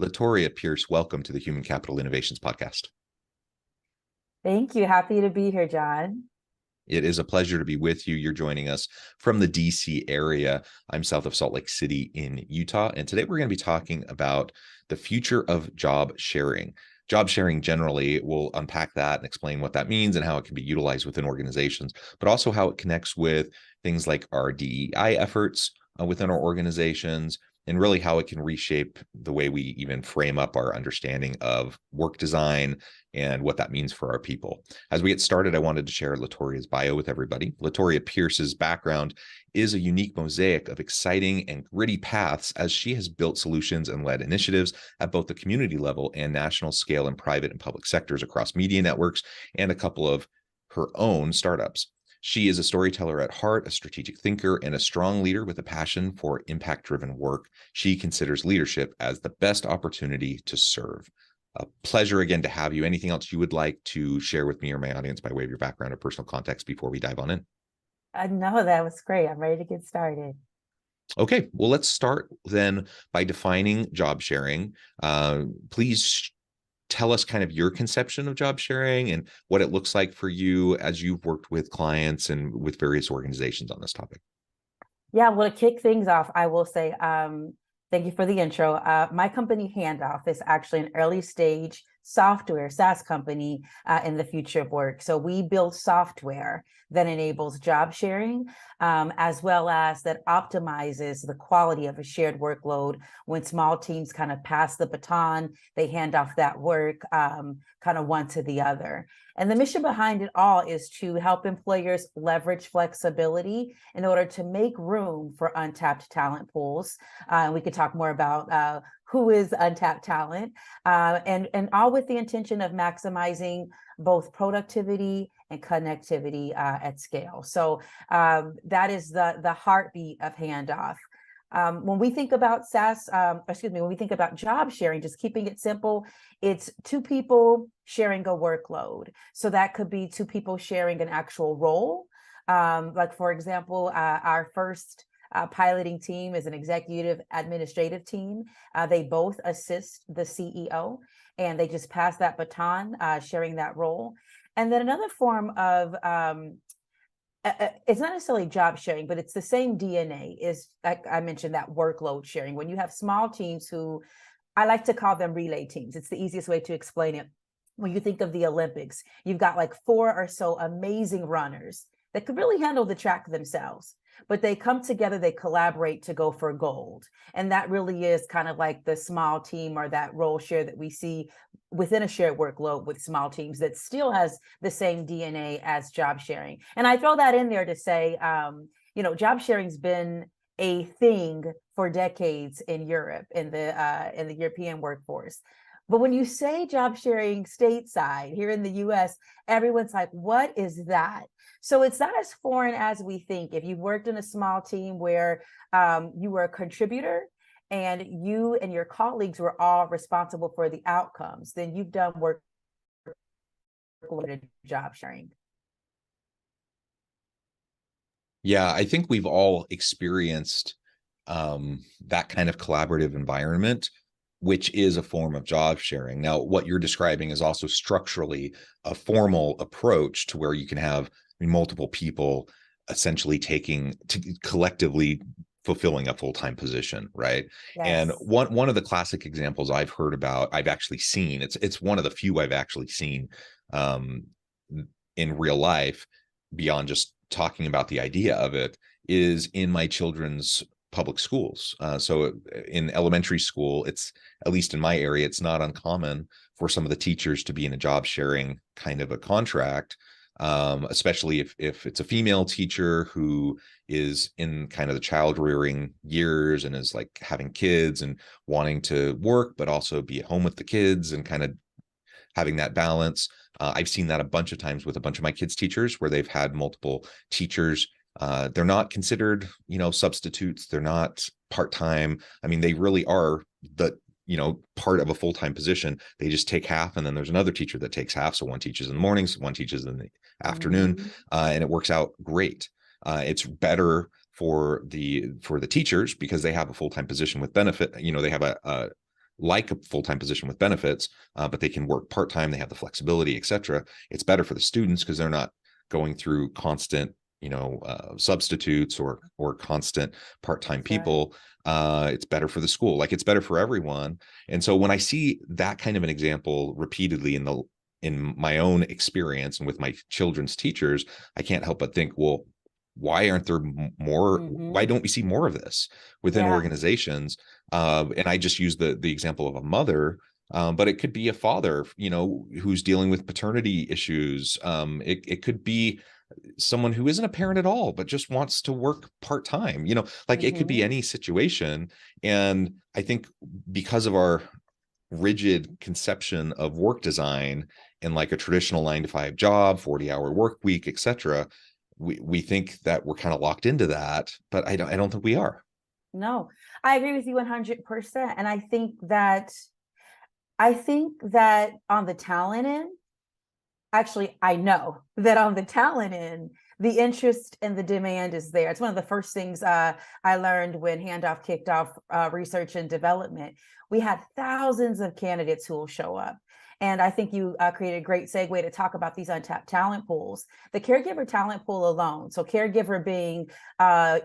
LaToria Pierce, welcome to the Human Capital Innovations Podcast. Thank you. Happy to be here, John. It is a pleasure to be with you. You're joining us from the DC area. I'm south of Salt Lake City in Utah. And today we're going to be talking about the future of job sharing. Job sharing generally, we'll unpack that and explain what that means and how it can be utilized within organizations, but also how it connects with things like our DEI efforts within our organizations, and really how it can reshape the way we even frame up our understanding of work design and what that means for our people. As we get started, I wanted to share LaToria's bio with everybody. LaToria Pierce's background is a unique mosaic of exciting and gritty paths as she has built solutions and led initiatives at both the community level and national scale in private and public sectors across media networks and a couple of her own startups. She is a storyteller at heart, a strategic thinker, and a strong leader with a passion for impact-driven work. She considers leadership as the best opportunity to serve. A pleasure again to have you. Anything else you would like to share with me or my audience by way of your background or personal context before we dive on in? No, that was great. I'm ready to get started. Okay, well, let's start then by defining job sharing. Please tell us kind of your conception of job sharing and what it looks like for you as you've worked with clients and with various organizations on this topic. Yeah, well, to kick things off, I will say thank you for the intro. My company, Handoff, is actually an early stage software SaaS company in the future of work. So we build software that enables job sharing, as well as that optimizes the quality of a shared workload. When small teams kind of pass the baton, they hand off that work kind of one to the other. And the mission behind it all is to help employers leverage flexibility in order to make room for untapped talent pools. We could talk more about who is untapped talent, and all with the intention of maximizing both productivity and connectivity at scale. So that is the heartbeat of Handoff. When we think about when we think about job sharing, just keeping it simple, it's two people sharing a workload. So that could be two people sharing an actual role. Like, for example, our first piloting team is an executive administrative team. They both assist the CEO, and they just pass that baton, sharing that role. And then another form of it's not necessarily job sharing, but it's the same DNA, is, like I mentioned, that workload sharing. When you have small teams who, I like to call them relay teams. It's the easiest way to explain it. When you think of the Olympics, you've got like 4 or so amazing runners that could really handle the track themselves, but they come together, they collaborate to go for gold. And that really is kind of like the small team, or that role share that we see within a shared workload with small teams that still has the same DNA as job sharing. And I throw that in there to say, job sharing's been a thing for decades in Europe, in the European workforce. But when you say job sharing stateside here in the US, everyone's like, what is that? So it's not as foreign as we think. If you've worked in a small team where you were a contributor and you and your colleagues were all responsible for the outcomes, then you've done work related job sharing. Yeah, I think we've all experienced that kind of collaborative environment, which is a form of job sharing. Now, what you're describing is also structurally a formal approach to where you can have multiple people essentially collectively fulfilling a full-time position, right? Yes. And one of the classic examples I've heard about, I've actually seen, it's one of the few I've actually seen in real life, beyond just talking about the idea of it, is in my children's public schools. So in elementary school, it's, at least in my area, it's not uncommon for some of the teachers to be in a job sharing kind of a contract, especially if it's a female teacher who is in kind of the child rearing years and is like having kids and wanting to work, but also be at home with the kids and kind of having that balance. I've seen that a bunch of times with a bunch of my kids' teachers, where they've had multiple teachers. They're not considered, substitutes. They're not part-time. I mean, they really are part of a full-time position. They just take half, and then there's another teacher that takes half. So one teaches in the mornings, one teaches in the afternoon, and it works out great. It's better for the teachers because they have a full-time position with benefit. They have like a full-time position with benefits, but they can work part-time, they have the flexibility, et cetera. It's better for the students because they're not going through constant, substitutes or constant part-time That's right. people. It's better for the school, like it's better for everyone. And so when I see that kind of an example repeatedly in my own experience and with my children's teachers, I can't help but think, well, why aren't there more? Why don't we see more of this within Yeah. organizations? And I just use the example of a mother, but it could be a father, who's dealing with paternity issues. It could be someone who isn't a parent at all, but just wants to work part-time, like it could be any situation. And I think because of our rigid conception of work design and like a traditional 9 to 5 job, 40-hour work week, etc., we think that we're kind of locked into that, but I don't think we are. No, I agree with you 100%. And I think that on the talent end, actually, I know that on the talent end, the interest and the demand is there. It's one of the first things I learned when Handoff kicked off research and development. We had thousands of candidates who will show up. And I think you created a great segue to talk about these untapped talent pools. The caregiver talent pool alone, so caregiver being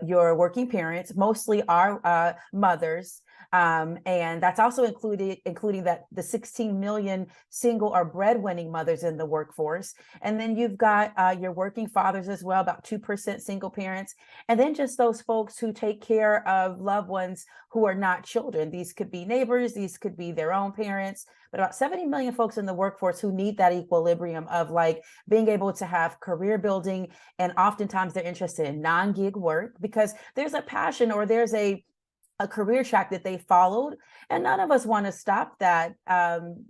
your working parents, mostly our mothers, and that's also including that the 16 million single or breadwinning mothers in the workforce. And then you've got your working fathers as well, about 2% single parents. And then just those folks who take care of loved ones who are not children. These could be neighbors, these could be their own parents, but about 70 million folks in the workforce who need that equilibrium of like being able to have career building. And oftentimes they're interested in non-gig work because there's a passion or there's a career track that they followed. And none of us want to stop that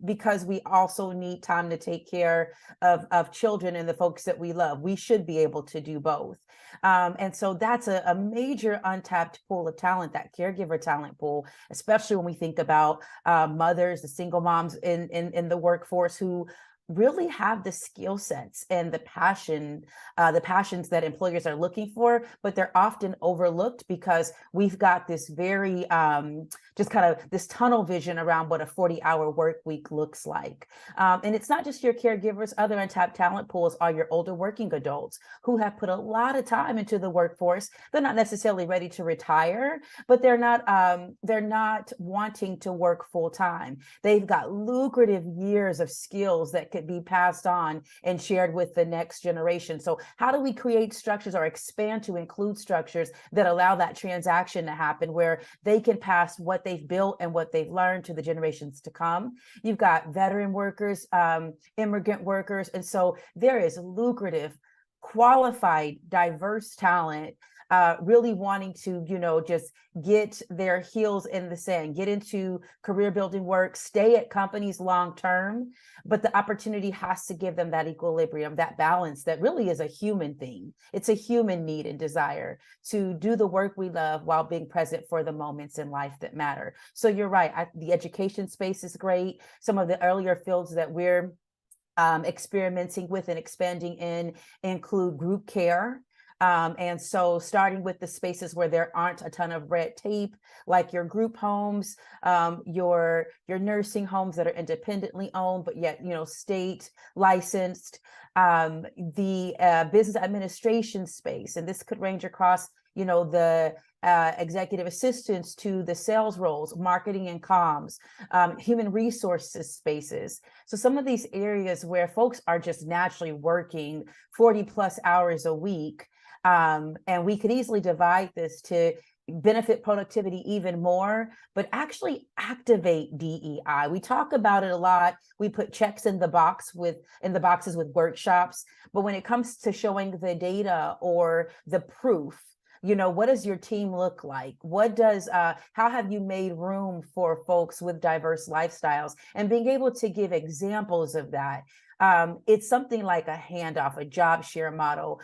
because we also need time to take care of children and the folks that we love. We should be able to do both. And so that's a major untapped pool of talent, that caregiver talent pool, especially when we think about mothers, the single moms in the workforce who really have the skill sets and the passions that employers are looking for, but they're often overlooked because we've got this very just kind of this tunnel vision around what a 40-hour work week looks like. And it's not just your caregivers. Other untapped talent pools are your older working adults who have put a lot of time into the workforce. They're not necessarily ready to retire, but they're not wanting to work full time. They've got lucrative years of skills that could be passed on and shared with the next generation. So how do we create structures or expand to include structures that allow that transaction to happen where they can pass what they've built and what they've learned to the generations to come? You've got veteran workers, immigrant workers. And so there is lucrative, qualified, diverse talent really wanting to, just get their heels in the sand, get into career building work, stay at companies long term. But the opportunity has to give them that equilibrium, that balance that really is a human thing. It's a human need and desire to do the work we love while being present for the moments in life that matter. So you're right. The education space is great. Some of the earlier fields that we're experimenting with and expanding in include group care. And so starting with the spaces where there aren't a ton of red tape, like your group homes, your nursing homes that are independently owned, but yet, state licensed, the business administration space. And this could range across, the executive assistants to the sales roles, marketing and comms, human resources spaces. So some of these areas where folks are just naturally working 40 plus hours a week, and we could easily divide this to benefit productivity even more, but actually activate DEI. We talk about it a lot. We put checks in the boxes with workshops, but when it comes to showing the data or the proof, what does your team look like? How have you made room for folks with diverse lifestyles? And being able to give examples of that. It's something like a handoff, a job share model,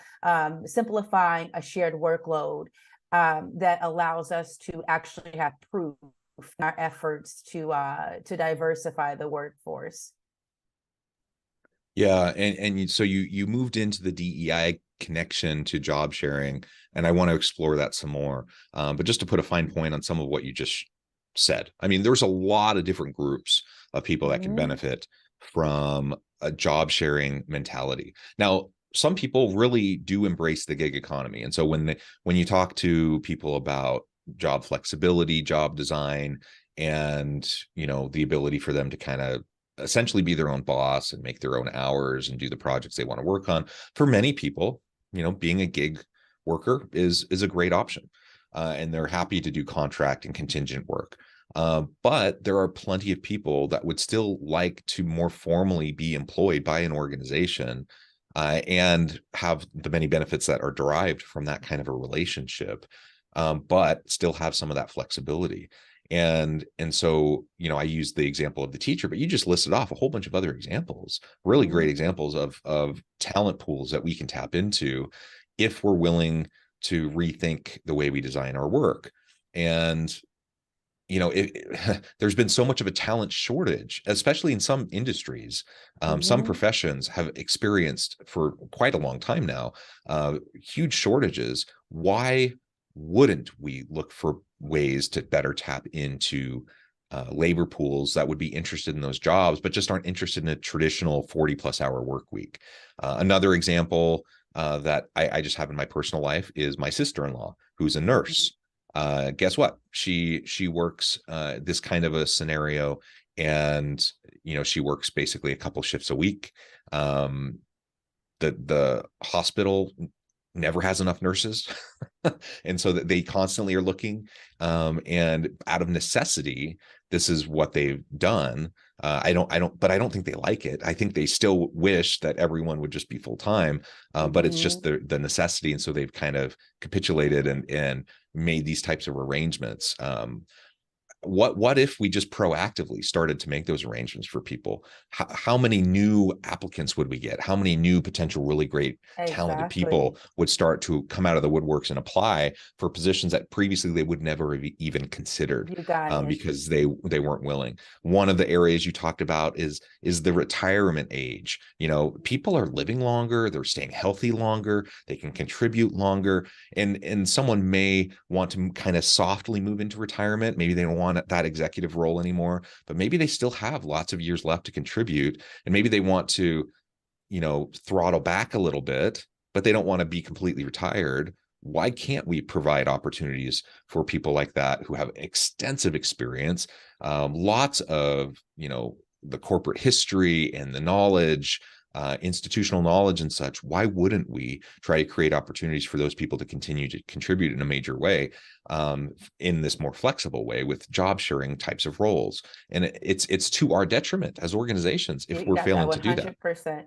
simplifying a shared workload that allows us to actually have proof in our efforts to diversify the workforce. Yeah, and so you moved into the DEI connection to job sharing, and I want to explore that some more. But just to put a fine point on some of what you just said. I mean, there's a lot of different groups of people that can benefit from a job sharing mentality. Now, some people really do embrace the gig economy. And so when you talk to people about job flexibility, job design, and, you know, the ability for them to kind of essentially be their own boss and make their own hours and do the projects they want to work on, for many people, you know, being a gig worker is a great option. And they're happy to do contract and contingent work. But there are plenty of people that would still like to more formally be employed by an organization and have the many benefits that are derived from that kind of a relationship, but still have some of that flexibility. And so, you know, I used the example of the teacher, but you just listed off a whole bunch of other examples, really great examples of talent pools that we can tap into if we're willing to rethink the way we design our work. And, you know, there's been so much of a talent shortage, especially in some industries. Some professions have experienced for quite a long time now, huge shortages. Why wouldn't we look for ways to better tap into labor pools that would be interested in those jobs, but just aren't interested in a traditional 40+ hour work week? Another example that I just have in my personal life is my sister-in-law, who's a nurse. Guess what? She works this kind of a scenario, and, you know, she works basically a couple shifts a week. The hospital never has enough nurses. And so that they constantly are looking, and out of necessity, this is what they've done. But I don't think they like it. I think they still wish that everyone would just be full-time, but it's just the necessity. And so they've kind of capitulated and made these types of arrangements. What if we just proactively started to make those arrangements for people? How many new applicants would we get? How many new potential really great talented people would start to come out of the woodworks and apply for positions that previously they would never have even considered, because they weren't willing? One of the areas you talked about is the retirement age. You know, people are living longer, they're staying healthy longer, they can contribute longer, and someone may want to kind of softly move into retirement. Maybe they don't want that executive role anymore, but maybe they still have lots of years left to contribute, and maybe they want to, you know, throttle back a little bit, but they don't want to be completely retired. Why can't we provide opportunities for people like that who have extensive experience, lots of, you know, the corporate history and the knowledge, institutional knowledge and such? Why wouldn't we try to create opportunities for those people to continue to contribute in a major way, in this more flexible way with job sharing types of roles? And it's to our detriment as organizations if we're failing to do that. 100%.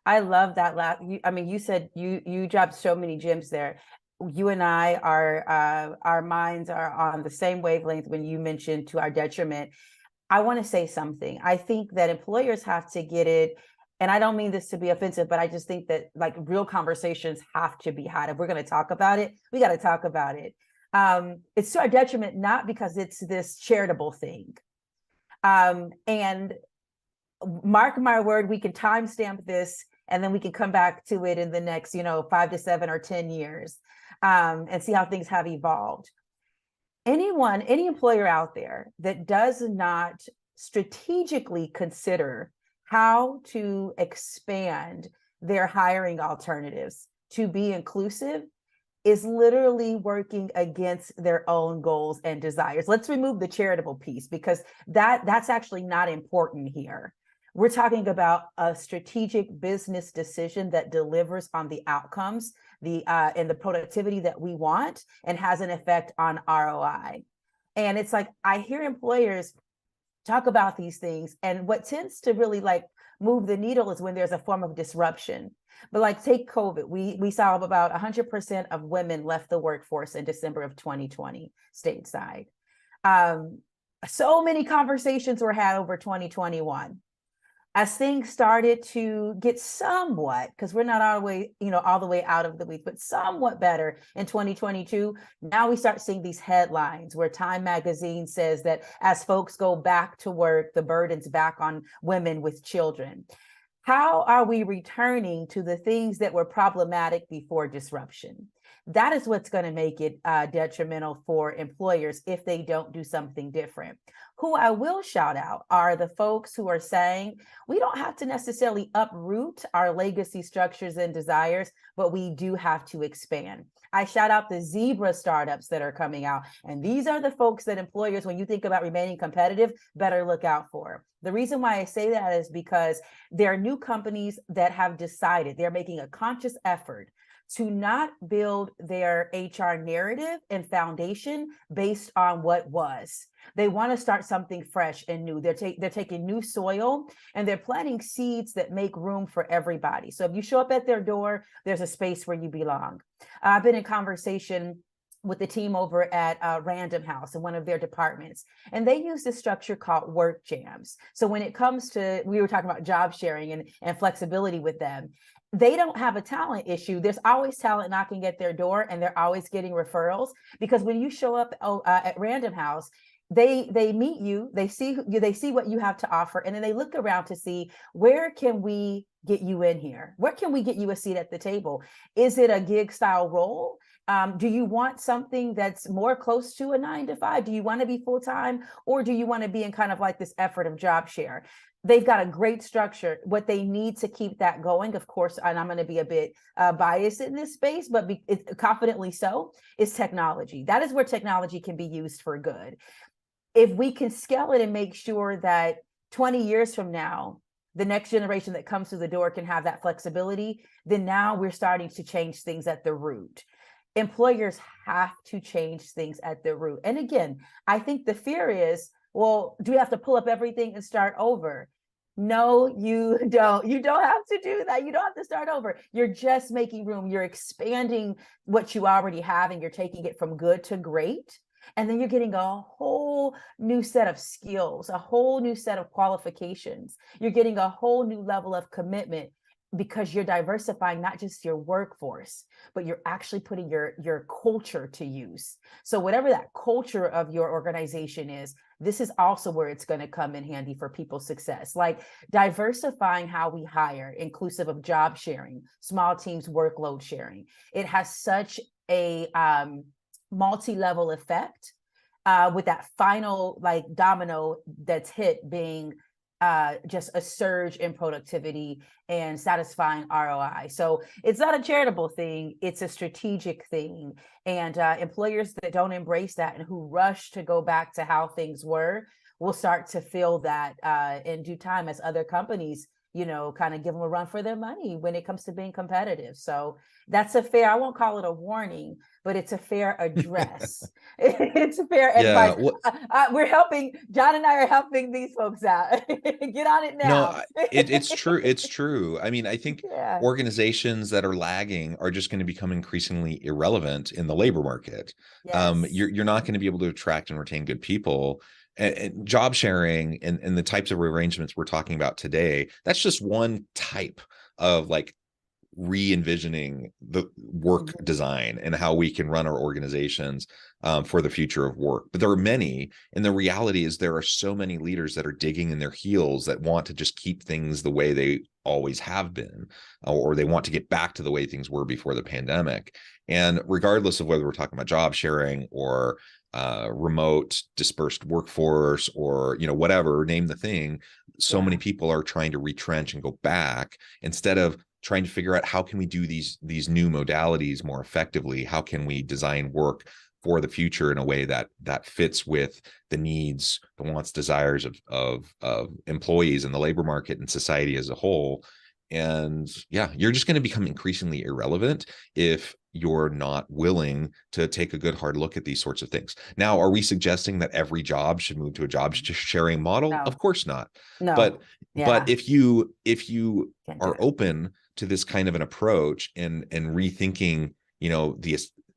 I love that. I mean, you said you dropped so many gems there. You and I are, our minds are on the same wavelength when you mentioned to our detriment. I want to say something. I think that employers have to get it. And I don't mean this to be offensive, but I just think that, like, real conversations have to be had. If we're going to talk about it, we got to talk about it. It's to our detriment, not because it's this charitable thing. And mark my word, we can timestamp this, and then we can come back to it in the next, 5 to 7 or 10 years, and see how things have evolved. Any employer out there that does not strategically consider how to expand their hiring alternatives to be inclusive is literally working against their own goals and desires. Let's remove the charitable piece, because that's actually not important here. We're talking about a strategic business decision that delivers on the outcomes, and the productivity that we want, and has an effect on ROI. And it's like, I hear employers talk about these things, and what tends to really move the needle is when there's a form of disruption. But take COVID, we saw about 100% of women left the workforce in December of 2020 stateside. So many conversations were had over 2021. As things started to get somewhat, because we're not all the way out of the weeds, but somewhat better in 2022, now we start seeing these headlines where Time Magazine says that as folks go back to work, the burden's back on women with children. How are we returning to the things that were problematic before disruption? That is what's going to make it detrimental for employers if they don't do something different. Who I will shout out are the folks who are saying we don't have to necessarily uproot our legacy structures and desires, but we do have to expand. I shout out the Zebra startups that are coming out. And these are the folks that employers, when you think about remaining competitive, better look out for. The reason why I say that is because there are new companies that have decided they're making a conscious effort to not build their HR narrative and foundation based on what was. They want to start something fresh and new. They're taking new soil and they're planting seeds that make room for everybody. So if you show up at their door, there's a space where you belong. I've been in conversation with the team over at Random House in one of their departments, and they use this structure called work jams. So when it comes to, we were talking about job sharing and flexibility with them, they don't have a talent issue. There's always talent knocking at their door, and they're always getting referrals, because when you show up at Random House, they meet you, they see what you have to offer, and then they look around to see, where can we get you in here? Where can we get you a seat at the table? Is it a gig style role? Do you want something that's more close to a 9-to-5? Do you want to be full-time, or do you want to be in kind of like this effort of job share? They've got a great structure. What they need to keep that going, of course, and I'm going to be a bit biased in this space, but confidently so, is technology. That is where technology can be used for good. If we can scale it and make sure that 20 years from now, the next generation that comes through the door can have that flexibility, then now we're starting to change things at the root. Employers have to change things at the root. And again, I think the fear is, well, do we have to pull up everything and start over? No, you don't. You don't have to do that. You don't have to start over. You're just making room. You're expanding what you already have, and you're taking it from good to great. And then you're getting a whole new set of skills, a whole new set of qualifications. You're getting a whole new level of commitment, because you're diversifying not just your workforce, but you're actually putting your culture to use. So whatever that culture of your organization is, this is also where it's going to come in handy for people's success. Like diversifying how we hire, inclusive of job sharing, small teams workload sharing. It has such a multi-level effect, with that final like domino that's hit being just a surge in productivity and satisfying ROI. So it's not a charitable thing, it's a strategic thing. And employers that don't embrace that and who rush to go back to how things were will start to feel that in due time, as other companies, kind of give them a run for their money when it comes to being competitive. So that's a fair, I won't call it a warning, but it's a fair address. It's a fair advice. We're helping, John and I are helping these folks out. Get on it now. No, it's true. It's true. I mean, I think organizations that are lagging are just going to become increasingly irrelevant in the labor market. Yes. You're not going to be able to attract and retain good people. And job sharing and the types of arrangements we're talking about today, that's just one type of like re-envisioning the work design and how we can run our organizations for the future of work. But there are many, and the reality is there are so many leaders that are digging in their heels that want to just keep things the way they always have been, or they want to get back to the way things were before the pandemic. And regardless of whether we're talking about job sharing or remote dispersed workforce or whatever, name the thing, so many people are trying to retrench and go back instead of trying to figure out how can we do these new modalities more effectively. How can we design work for the future in a way that fits with the needs, the wants, desires of employees in the labor market and society as a whole. And you're just going to become increasingly irrelevant if you're not willing to take a good hard look at these sorts of things. Now, are we suggesting that every job should move to a job sharing model? No. Of course not. No. But if you are open to this kind of an approach and rethinking,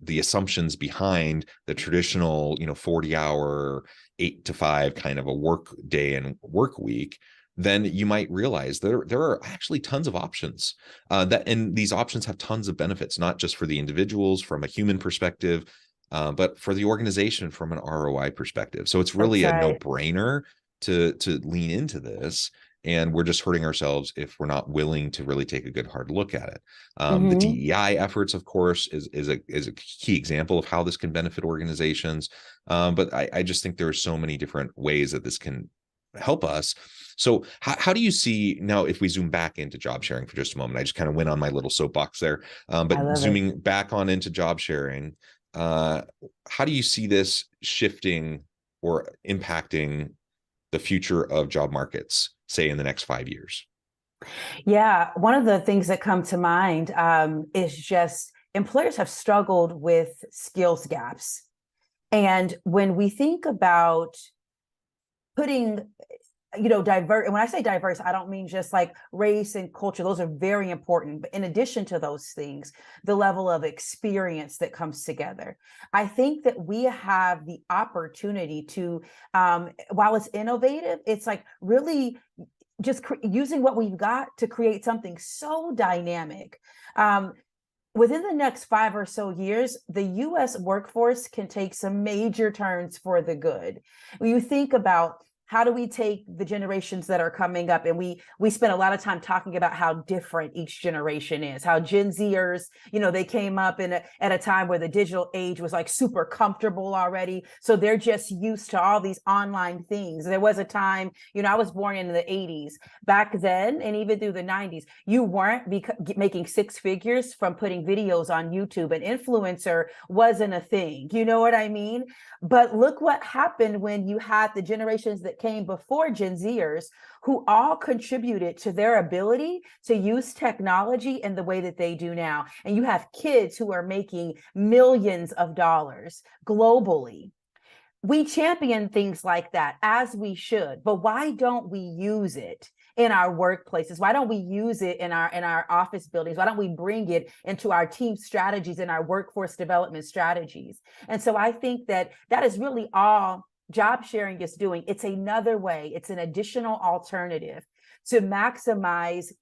the assumptions behind the traditional, 40-hour 8 to 5 kind of a work day and work week, then you might realize there are actually tons of options and these options have tons of benefits, not just for the individuals from a human perspective, but for the organization from an ROI perspective. So it's really a no-brainer to lean into this And we're just hurting ourselves if we're not willing to really take a good hard look at it. The DEI efforts, of course, is a key example of how this can benefit organizations. But I just think there are so many different ways that this can help us. So how do you see now, if we zoom back into job sharing for just a moment? I just kind of went on my little soapbox there, but zooming back on into job sharing, how do you see this shifting or impacting the future of job markets, say in the next 5 years? Yeah, one of the things that come to mind is just employers have struggled with skills gaps. And when we think about putting, diverse, and when I say diverse, I don't mean just like race and culture. Those are very important. But in addition to those things, the level of experience that comes together. I think that we have the opportunity to, while it's innovative, it's like really just using what we've got to create something so dynamic. Within the next 5 or so years, the U.S. workforce can take some major turns for the good. When you think about how do we take the generations that are coming up, and we spend a lot of time talking about how different each generation is, how Gen Zers, they came up at a time where the digital age was like super comfortable already. So they're just used to all these online things. There was a time, I was born in the 80s. Back then, and even through the 90s, you weren't making 6 figures from putting videos on YouTube. An influencer wasn't a thing. You know what I mean? But look what happened when you had the generations that came before Gen Zers, who all contributed to their ability to use technology in the way that they do now. And you have kids who are making millions of dollars globally. We champion things like that, as we should, but why don't we use it in our workplaces? Why don't we use it in our office buildings? Why don't we bring it into our team strategies and our workforce development strategies? And so I think that is really all job sharing is doing. It's another way, it's an additional alternative to maximize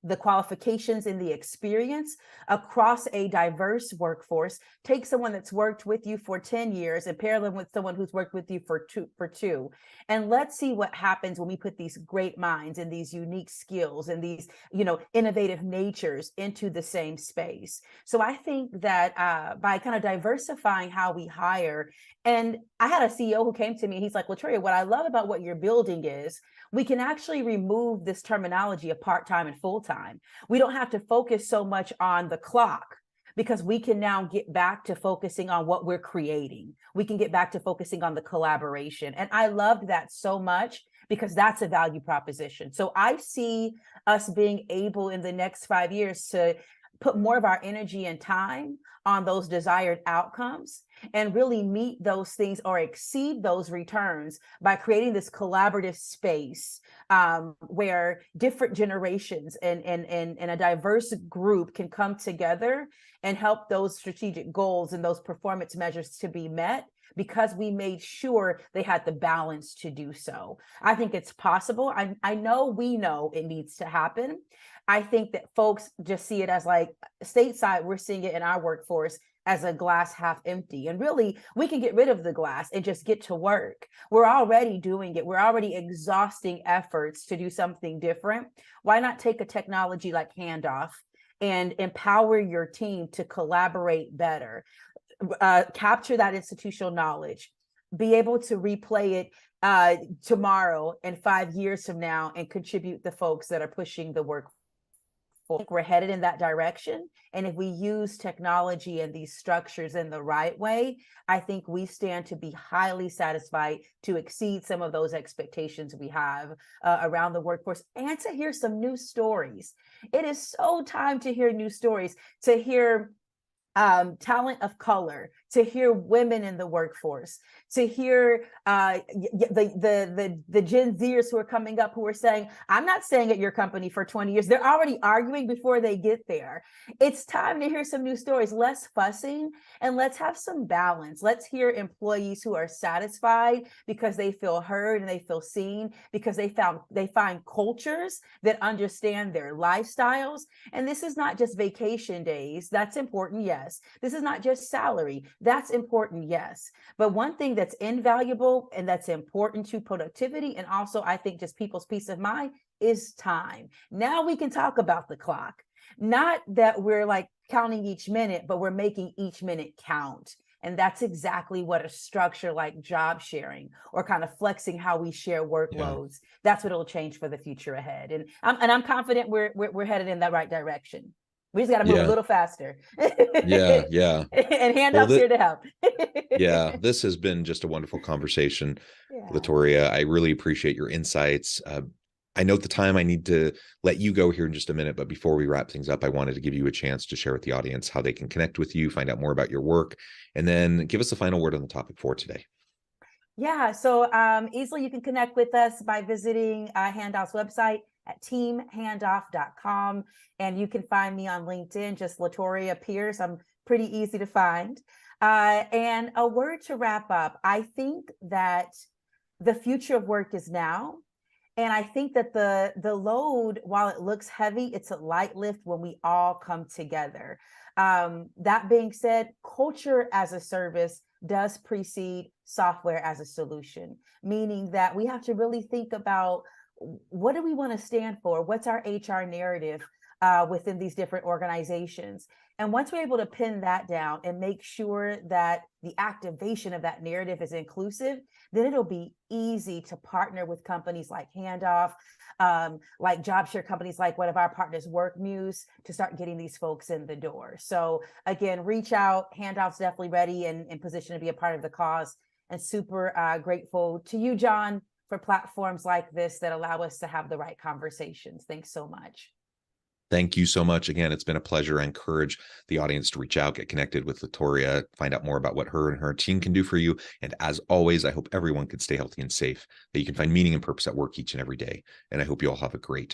the qualifications and the experience across a diverse workforce. Take someone that's worked with you for 10 years and pair them with someone who's worked with you for two. And let's see what happens when we put these great minds and these unique skills and these, innovative natures into the same space. So I think that by kind of diversifying how we hire, and I had a CEO who came to me, he's like, LaToria, what I love about what you're building is we can actually remove this terminology of part-time and full-time. We don't have to focus so much on the clock because we can now get back to focusing on what we're creating. We can get back to focusing on the collaboration. And I loved that so much because that's a value proposition. So I see us being able in the next 5 years to put more of our energy and time on those desired outcomes and really meet those things or exceed those returns by creating this collaborative space where different generations and a diverse group can come together and help those strategic goals and those performance measures to be met because we made sure they had the balance to do so. I think it's possible. I know we know it needs to happen. I think that folks just see it as like stateside, we're seeing it in our workforce as a glass half empty. And really, we can get rid of the glass and just get to work. We're already doing it. We're already exhausting efforts to do something different. Why not take a technology like handoff and empower your team to collaborate better, capture that institutional knowledge, be able to replay it tomorrow and 5 years from now and contribute the folks that are pushing the work. I think we're headed in that direction. And if we use technology and these structures in the right way, I think we stand to be highly satisfied to exceed some of those expectations we have around the workforce and to hear some new stories. It is so time to hear new stories, to hear talent of color, to hear women in the workforce, to hear the Gen Zers who are coming up who are saying, I'm not staying at your company for 20 years. They're already arguing before they get there. It's time to hear some new stories, less fussing, and let's have some balance. Let's hear employees who are satisfied because they feel heard and they feel seen, because they find cultures that understand their lifestyles. And this is not just vacation days. That's important, yes. This is not just salary. That's important, yes. But one thing that's invaluable and that's important to productivity, and also I think just people's peace of mind, is time. Now we can talk about the clock. Not that we're like counting each minute, but we're making each minute count. And that's exactly what a structure like job sharing or kind of flexing how we share workloads, that's what it'll change for the future ahead. And I'm confident we're headed in that right direction. We just got to move a little faster. Yeah. And handouts here to help. Yeah, this has been just a wonderful conversation, LaToria. I really appreciate your insights. I note the time. I need to let you go here in just a minute, but before we wrap things up, I wanted to give you a chance to share with the audience how they can connect with you, find out more about your work, and then give us the final word on the topic for today. Yeah, so easily you can connect with us by visiting Handoff's website at teamhandoff.com, and you can find me on LinkedIn, just LaToria Pierce. I'm pretty easy to find. And a word to wrap up, I think that the future of work is now. And I think that the load, while it looks heavy, it's a light lift when we all come together. That being said, culture as a service does precede software as a solution, meaning that we have to really think about what do we want to stand for? What's our HR narrative within these different organizations? And once we're able to pin that down and make sure that the activation of that narrative is inclusive, then it'll be easy to partner with companies like Handoff, like job share companies like one of our partners, WorkMuse, to start getting these folks in the door. So again, reach out. Handoff's definitely ready and in position to be a part of the cause. And super grateful to you, John, for platforms like this that allow us to have the right conversations. Thanks so much. Thank you so much. Again, it's been a pleasure. I encourage the audience to reach out, get connected with LaToria, find out more about what her and her team can do for you. And as always, I hope everyone can stay healthy and safe, that you can find meaning and purpose at work each and every day. And I hope you all have a great